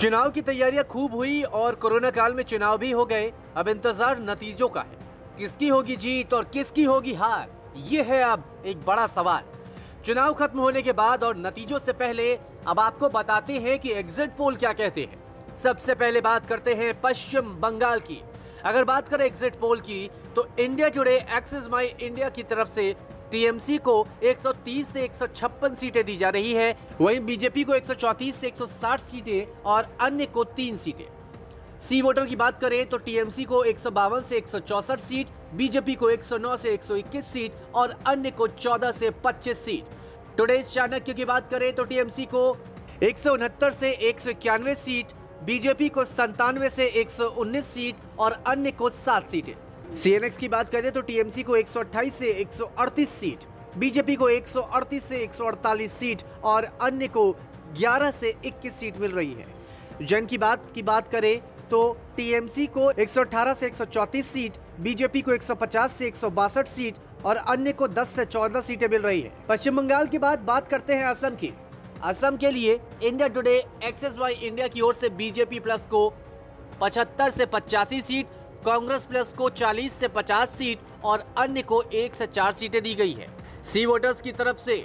चुनाव की तैयारियां खूब हुई और कोरोना काल में चुनाव भी हो गए। अब इंतजार नतीजों का है, किसकी होगी जीत और किसकी होगी हार, ये है अब एक बड़ा सवाल। चुनाव खत्म होने के बाद और नतीजों से पहले अब आपको बताते हैं कि एग्जिट पोल क्या कहते हैं। सबसे पहले बात करते हैं पश्चिम बंगाल की। अगर बात करें एग्जिट पोल की तो इंडिया टुडे एक्सिस माई इंडिया की तरफ से टीएमसी को 130 से 156 सीटें दी जा रही है, वहीं बीजेपी को 134 से 160 सीटें और अन्य को 3 सीटें। सी वोटर की बात करें तो टीएमसी को 152 से 164 सीट, बीजेपी को 109 से 121 सीट और अन्य को 14 से 25 सीट। टुडेज चाणक्य की बात करें तो टीएमसी को 169 से 191 सीट, बीजेपी को 97 से 119 सीट और अन्य को 7 सीटें। सीएनएक्स की बात करें तो टीएमसी को 128 से 138 सीट, बीजेपी को 138 से 148 सीट और अन्य को 11 से 21 सीट मिल रही है। जन की बात करें तो टीएमसी को 118 से 134 सीट, बीजेपी को 150 से 162 सीट और अन्य को 10 से 14 सीटें मिल रही है। पश्चिम बंगाल के बाद बात करते हैं असम की। असम के लिए इंडिया टुडे एक्सिस माई इंडिया की ओर से बीजेपी प्लस को 75 से 85 सीट, कांग्रेस प्लस को 40 से 50 सीट और अन्य को 1 से 4 सीटें दी गई है। सी वोटर्स की तरफ से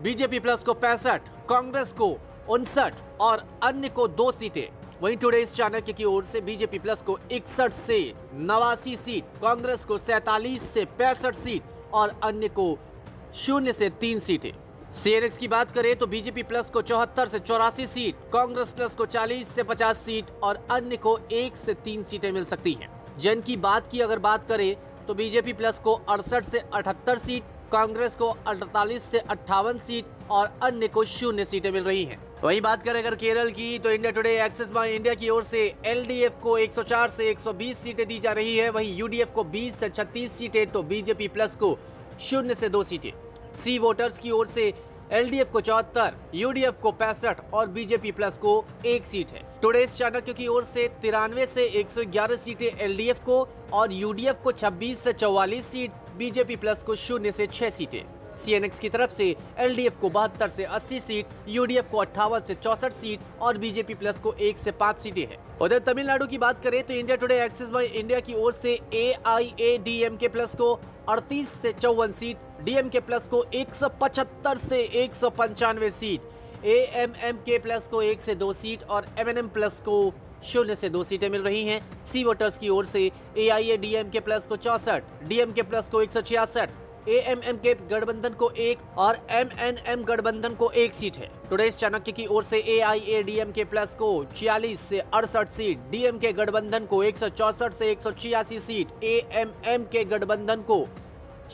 बीजेपी प्लस को 65, कांग्रेस को 59 और अन्य को 2 सीटें। वहीं टुडेज चाणक्य की ओर से बीजेपी प्लस को 61 से 89 सीट, कांग्रेस को 47 से 65 सीट और अन्य को 0 से 3 सीटें। सीएनएक्स की बात करें तो बीजेपी प्लस को 74 से 84 सीट, कांग्रेस प्लस को 40 से 50 सीट और अन्य को 1 से 3 सीटें मिल सकती हैं। जन की अगर बात करें तो बीजेपी प्लस को 68 से 78 सीट, कांग्रेस को 48 से 58 सीट और अन्य को 0 सीटें मिल रही हैं। वहीं बात करें अगर केरल की तो इंडिया टुडे एक्सिस माई इंडिया की ओर से एलडीएफ को 104 से 120 सीटें दी जा रही है, वहीं यूडीएफ को 20 से 36 सीटें तो बीजेपी प्लस को 0 से 2 सीटें। सी वोटर्स की ओर से एलडीएफ को 74, यूडीएफ को 65 और बीजेपी प्लस को 1 सीट है। टुडेज चाणक्य की ओर से 93 से 111 सीटें एलडीएफ को और यूडीएफ को 26 से 44 सीट, बीजेपी प्लस को 0 से 6 सीटें। सीएनएक्स की तरफ से एलडीएफ को 72 से 80 सीट, यूडीएफ को 58 से 64 सीट और बीजेपी प्लस को 1 से 5 सीटें हैं। उधर तमिलनाडु की बात करें तो इंडिया टुडे एक्सिस माई इंडिया की ओर से एआईएडीएमके प्लस को 38 से 54 सीट, डीएमके प्लस को 175 से 195 सीट, एएमएमके प्लस को 1 से 2 सीट और एमएनएम प्लस को 0 से 2 सीटें मिल रही हैं। सी वोटर्स की ओर से एआईएडीएमके प्लस को 64, डीएमके प्लस को 166, एएमएमके गठबंधन को 1 और एमएनएम गठबंधन को 1 सीट है। टुडेज चाणक्य की ओर से एआईएडीएमके प्लस को 46 से 68 सीट, डीएमके गठबंधन को 164 से 186 सीट, एएमएमके गठबंधन को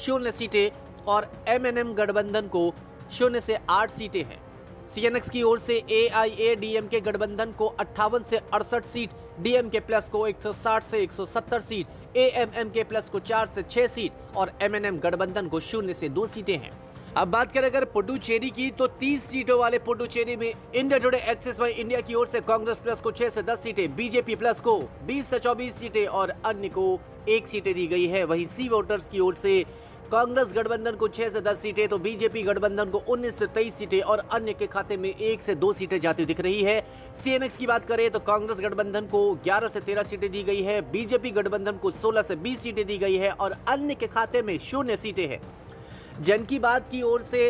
0 सीटें और एमएनएम गठबंधन को 0 से 8 सीटें हैं। सीएनएक्स की ओर से एआईएडीएमके गठबंधन को 58 से 68 सीट, डीएमके प्लस को 160 से 170 सीट, एएमएमके प्लस को 4 से 6 सीट और एमएनएम गठबंधन को 0 से 2 सीटें हैं। अब बात करें अगर पुडुचेरी की तो 30 सीटों वाले पुडुचेरी में इंडिया टुडे एक्सिस माई इंडिया की ओर से कांग्रेस प्लस को 6 से 10 सीटें, बीजेपी प्लस को 20 से 24 सीटें और अन्य को 1 सीटें दी गई है। वहीं सी वोटर्स की ओर से कांग्रेस गठबंधन को 6 से 10 सीटें तो बीजेपी गठबंधन को 19 से 23 सीटें और अन्य के खाते में 1 से 2 सीटें जाती दिख रही है। सीएनएक्स की बात करें तो कांग्रेस गठबंधन को 11 से 13 सीटें दी गई है, बीजेपी गठबंधन को 16 से 20 सीटें दी गई है और अन्य के खाते में 0 सीटें हैं। जन की बात की ओर से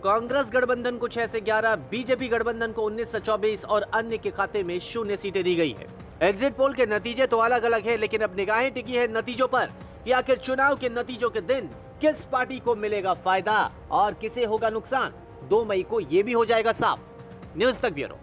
कांग्रेस गठबंधन को 6 से 11, बीजेपी गठबंधन को 19 से 24 और अन्य के खाते में 0 सीटें दी गई है। एग्जिट पोल के नतीजे तो अलग अलग है, लेकिन अब निगाहें टिकी है नतीजों पर कि आखिर चुनाव के नतीजों के दिन किस पार्टी को मिलेगा फायदा और किसे होगा नुकसान। 2 मई को यह भी हो जाएगा साफ। न्यूज़ तक ब्यूरो।